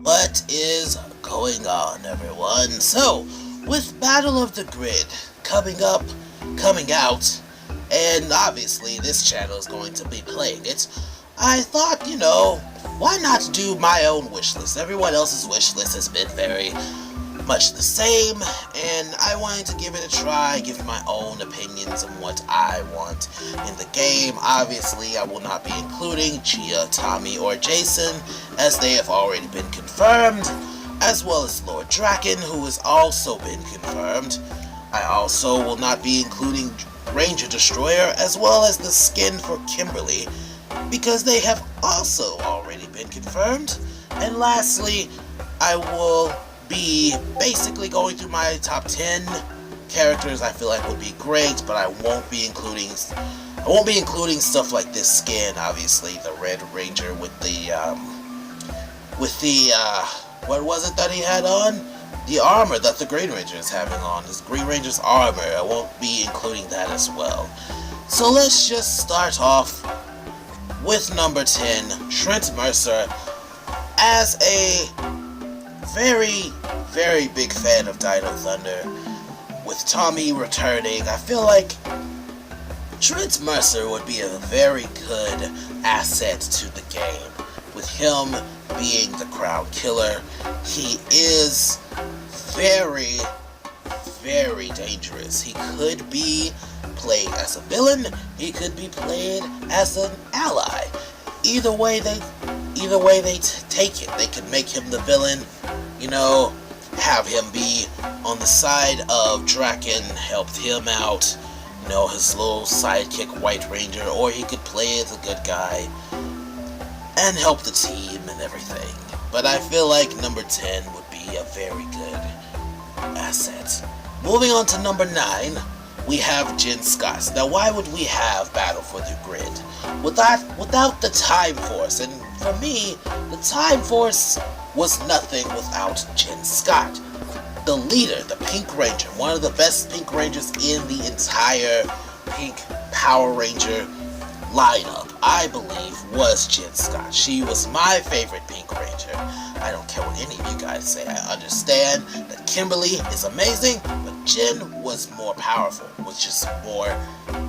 What is going on, everyone? So, with Battle of the Grid coming out, and obviously this channel is going to be playing it, I thought, why not do my own wish list? Everyone else's wish list has been very much the same, and I wanted to give it a try, give my own opinions on what I want in the game. Obviously, I will not be including Gia, Tommy, or Jason, as they have already been confirmed, as well as Lord Draken, who has also been confirmed. I also will not be including Ranger Destroyer, as well as the skin for Kimberly, because they have also already been confirmed. And lastly, I will be basically going through my top 10 characters I feel like would be great, but I won't be including stuff like this skin, obviously, the Red Ranger with the what was it that he had on? The armor that the Green Ranger is having on, his Green Ranger's armor. I won't be including that as well. So let's just start off with number 10, Trent Mercer. As a very, very big fan of Dino Thunder, with Tommy returning, I feel like Trent Mercer would be a very good asset to the game. With him being the crown killer, he is very, very dangerous. He could be played as a villain, he could be played as an ally. Either way they take it. They could make him the villain, have him be on the side of Draken, helped him out, his little sidekick White Ranger, or he could play as a good guy and help the team and everything. But I feel like number 10 would be a very good asset. Moving on to number 9, we have Jen Scott. Now, why would we have Battle for the Grid without the Time Force? And for me, the Time Force was nothing without Jen Scott. The leader, the Pink Ranger, one of the best Pink Rangers in the entire Pink Power Ranger lineup, I believe, was Jen Scott. She was my favorite Pink Ranger. I don't care what any of you guys say. I understand that Kimberly is amazing, but Jen was more powerful, was just more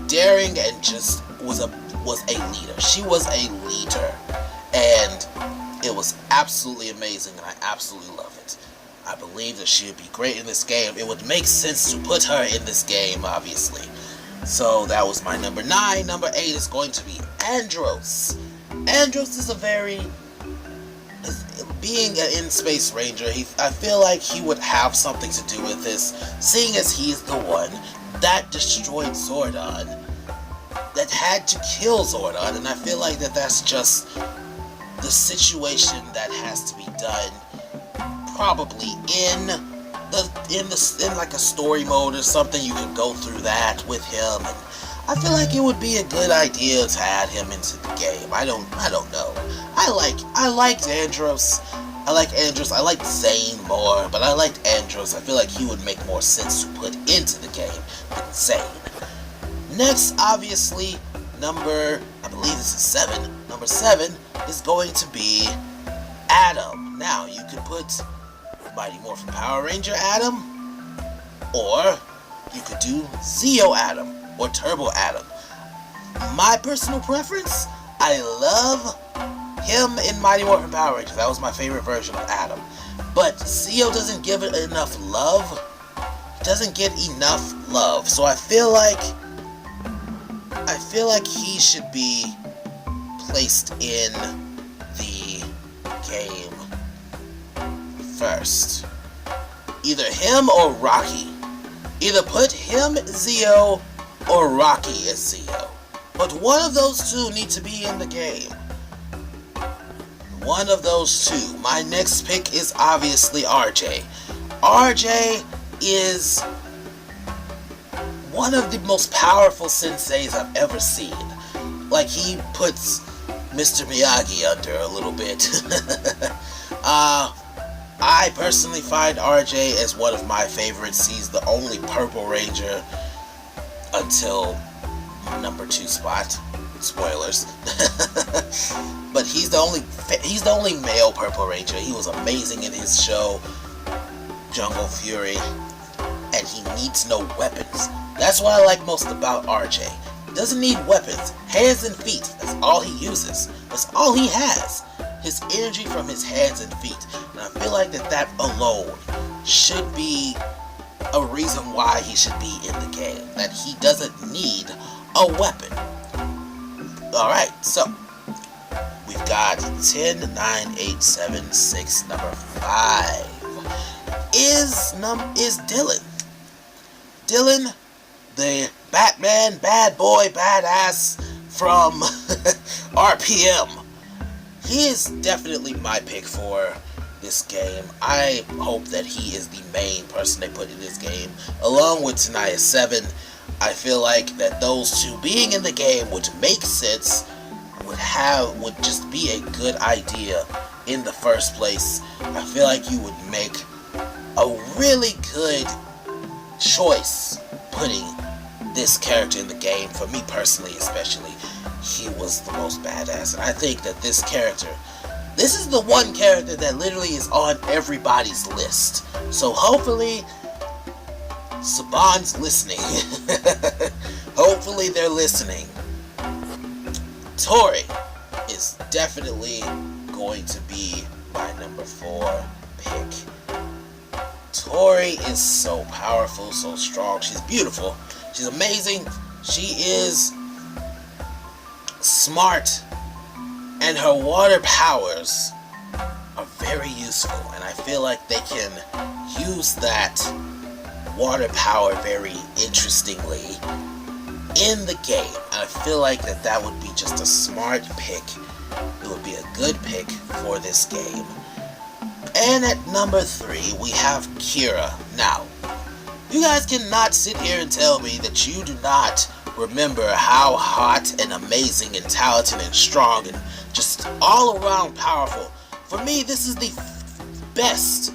daring, and just was a leader. She was a leader, and it was absolutely amazing, and I absolutely love it. I believe that she would be great in this game. It would make sense to put her in this game, obviously. So that was my number 9. Number 8 is going to be Andros. Andros is being an in-space ranger, I feel like he would have something to do with this, seeing as he's the one that destroyed Zordon, that had to kill Zordon, and I feel like that's just the situation that has to be done, probably in like a story mode or something. You can go through that with him, and I feel like it would be a good idea to add him into the game. I don't know. I liked Andros. I liked Zane more, but I liked Andros. I feel like he would make more sense to put into the game than Zane. Next, obviously, I believe this is 7. Number 7 is going to be Adam. Now, you could put Mighty Morphin Power Ranger Adam, or you could do Zeo Adam, or Turbo Adam. My personal preference, I love him in Mighty Morphin Power Rangers. That was my favorite version of Adam. But Zeo doesn't give it enough love. He doesn't get enough love. So I feel like he should be placed in the game first. Either him or Rocky. Either put him, Zeo, or Rocky as Zeo. But one of those two need to be in the game. One of those two. My next pick is obviously RJ. RJ is one of the most powerful senseis I've ever seen. Like, he puts Mr. Miyagi under a little bit. I personally find RJ as one of my favorites. He's the only Purple Ranger until number 2 spot. Spoilers. But he's the only male Purple Ranger. He was amazing in his show, Jungle Fury, and he needs no weapons. That's what I like most about RJ. He doesn't need weapons. Hands and feet. That's all he uses. That's all he has. His energy from his hands and feet. And I feel like that alone should be a reason why he should be in the game. That he doesn't need a weapon. Alright, so we've got 10, 9, 8, 7, 6, number 5. Is Dylan. Dylan, the Batman, bad boy, badass from RPM. He is definitely my pick for this game. I hope that he is the main person they put in this game, along with Tanaya 7. I feel like that those two being in the game would make sense, would just be a good idea in the first place. I feel like you would make a really good choice putting this character in the game. For me personally, especially, he was the most badass, and I think that this is the one character that literally is on everybody's list. So hopefully Saban's listening. Hopefully they're listening. Tori is definitely going to be my number 4 pick. Tori is so powerful, so strong. She's beautiful. She's amazing. She is smart. And her water powers are very useful. And I feel like they can use that water power very interestingly in the game. And I feel like that would be just a smart pick. It would be a good pick for this game. And at number 3, we have Kira. Now, you guys cannot sit here and tell me that you do not remember how hot and amazing and talented and strong and just all around powerful. For me, this is the best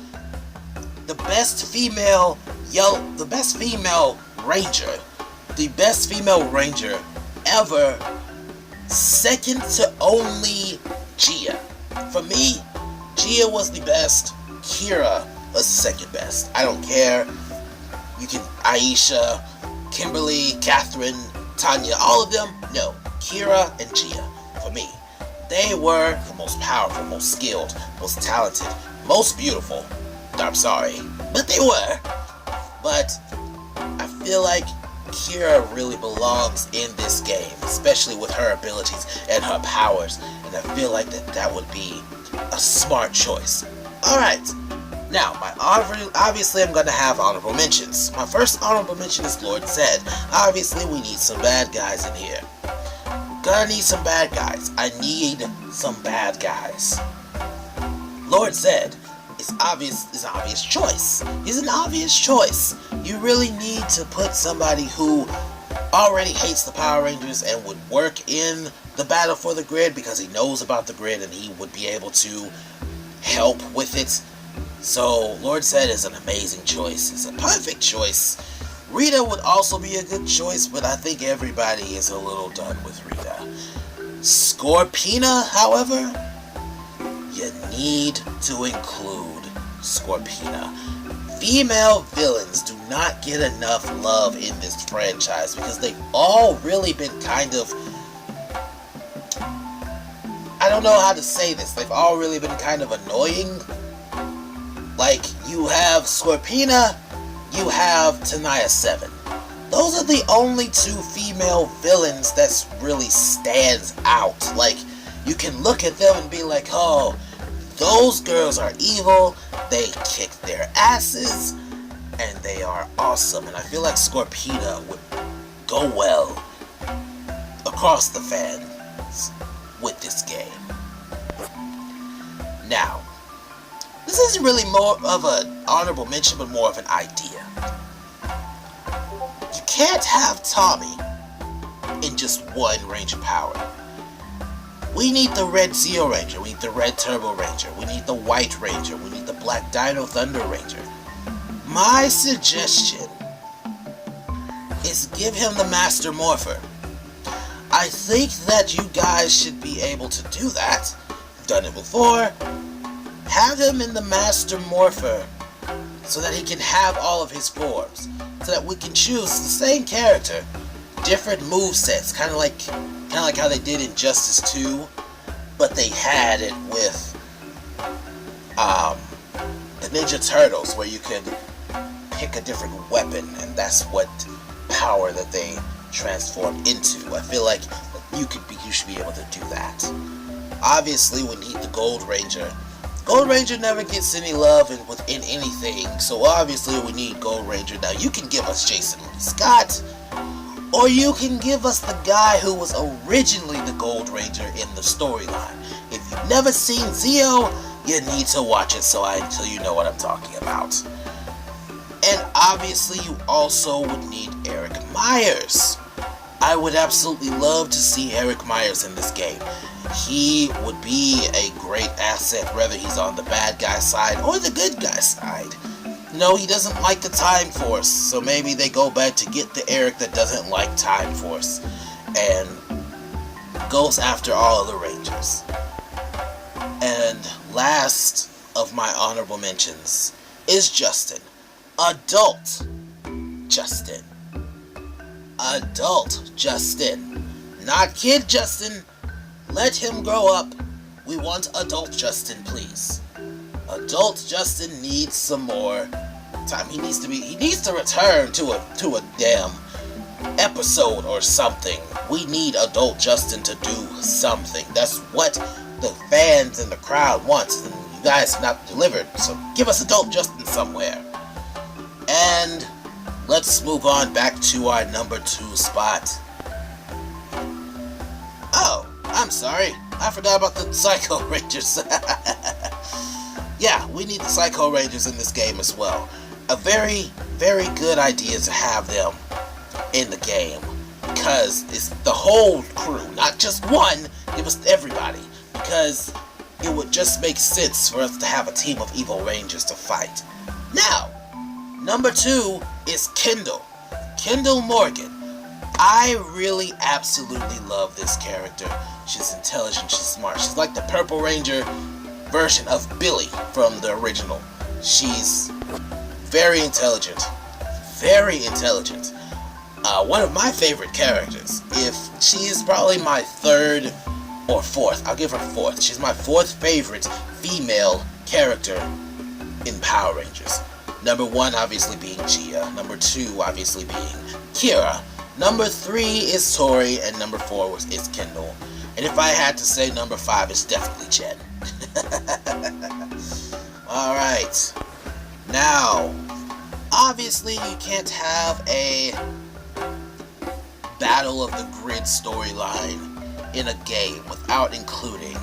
female ranger. The best female ranger ever. Second to only Gia. For me, Gia was the best. Kira was second best. I don't care. You can Aisha, Kimberly, Catherine, Tanya, all of them. No, Kira and Gia. For me, they were the most powerful, most skilled, most talented, most beautiful. I'm sorry, but they were. But I feel like Kira really belongs in this game, especially with her abilities and her powers, and I feel like that would be a smart choice. Alright, now, obviously I'm going to have honorable mentions. My first honorable mention is Lord Zed. Obviously we need some bad guys in here. Gonna need some bad guys. I need some bad guys. Lord Zed is an obvious choice. He's an obvious choice. You really need to put somebody who already hates the Power Rangers and would work in the battle for the grid because he knows about the grid and he would be able to help with it. So Lord Zed is an amazing choice. It's a perfect choice. Rita would also be a good choice, but I think everybody is a little done with Rita. Scorpina, however, you need to include Scorpina. Female villains do not get enough love in this franchise because they've all really been kind of... I don't know how to say this. They've all really been kind of annoying. Like, you have Scorpina, you have Tanaya 7. Those are the only 2 female villains that really stands out. Like, you can look at them and be like, oh, those girls are evil, they kick their asses, and they are awesome. And I feel like Scorpina would go well across the fans with this game. Now, this isn't really more of an honorable mention, but more of an idea. You can't have Tommy in just one Ranger power. We need the Red Zeo Ranger, we need the Red Turbo Ranger, we need the White Ranger, we need the Black Dino Thunder Ranger. My suggestion is give him the Master Morpher. I think that you guys should be able to do that. You've done it before. Have him in the Master Morpher so that he can have all of his forms. So that we can choose the same character, different movesets, kind of like how they did in Justice 2, but they had it with the Ninja Turtles, where you could pick a different weapon, and that's what power that they transformed into. I feel like you should be able to do that. Obviously, we need the Gold Ranger. Gold Ranger never gets any love within anything, so obviously we need Gold Ranger. Now, you can give us Jason Lee Scott, or you can give us the guy who was originally the Gold Ranger in the storyline. If you've never seen Zeo, you need to watch it so you know what I'm talking about. And obviously you also would need Eric Myers. I would absolutely love to see Eric Myers in this game. He would be a great asset, whether he's on the bad guy side or the good guy side. No, he doesn't like the Time Force, so maybe they go back to get the Eric that doesn't like Time Force and goes after all of the Rangers. And last of my honorable mentions is Justin. Adult Justin. Adult Justin. Not Kid Justin. Let him grow up. We want Adult Justin, please. Adult Justin needs some more time. He needs to return to a damn episode or something. We need Adult Justin to do something. That's what the fans and the crowd wants, and you guys have not delivered, so give us Adult Justin somewhere. And let's move on back to our number 2 spot. Oh, I'm sorry, I forgot about the Psycho Rangers. Yeah, we need the Psycho Rangers in this game as well. A very, very good idea to have them in the game, because it's the whole crew, not just one, it was everybody. Because it would just make sense for us to have a team of evil rangers to fight. Now, number 2 is Kendall. Kendall Morgan. I really absolutely love this character. She's intelligent, she's smart. She's like the Purple Ranger version of Billy from the original. She's very intelligent. Very intelligent. One of my favorite characters. She is probably my 3rd or 4th. I'll give her 4th. She's my 4th favorite female character in Power Rangers. Number 1 obviously being Gia. Number 2 obviously being Kira. Number 3 is Tori, and number 4 is Kendall. And if I had to say number 5, it's definitely Jen. Alright. Now, obviously you can't have a Battle of the Grid storyline in a game without including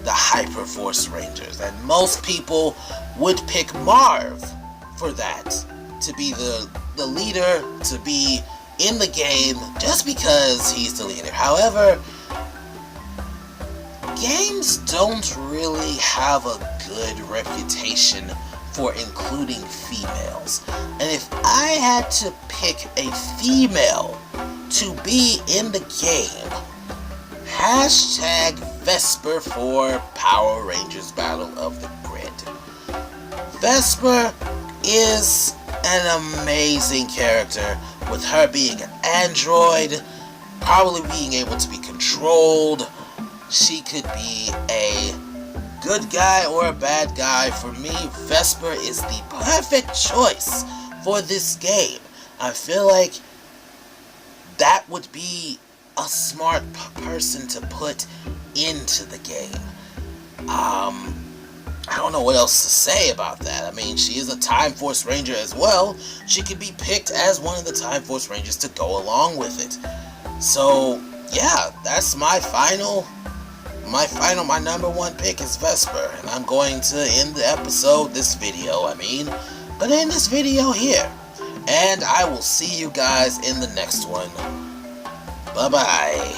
the Hyperforce Rangers. And most people would pick Marv for that, to be the leader, to be in the game, just because he's the leader. However, games don't really have a good reputation for including females. And if I had to pick a female to be in the game, hashtag Vesper for Power Rangers Battle of the Grid. Vesper is an amazing character, with her being an android, probably being able to be controlled. She could be a good guy or a bad guy. For me, Vesper is the perfect choice for this game. I feel like that would be a smart person to put into the game. I don't know what else to say about that. I mean, she is a Time Force Ranger as well. She could be picked as one of the Time Force Rangers to go along with it. So, yeah, that's my number 1 pick is Vesper. And I'm going to end the episode, but end this video here. And I will see you guys in the next one. Bye-bye.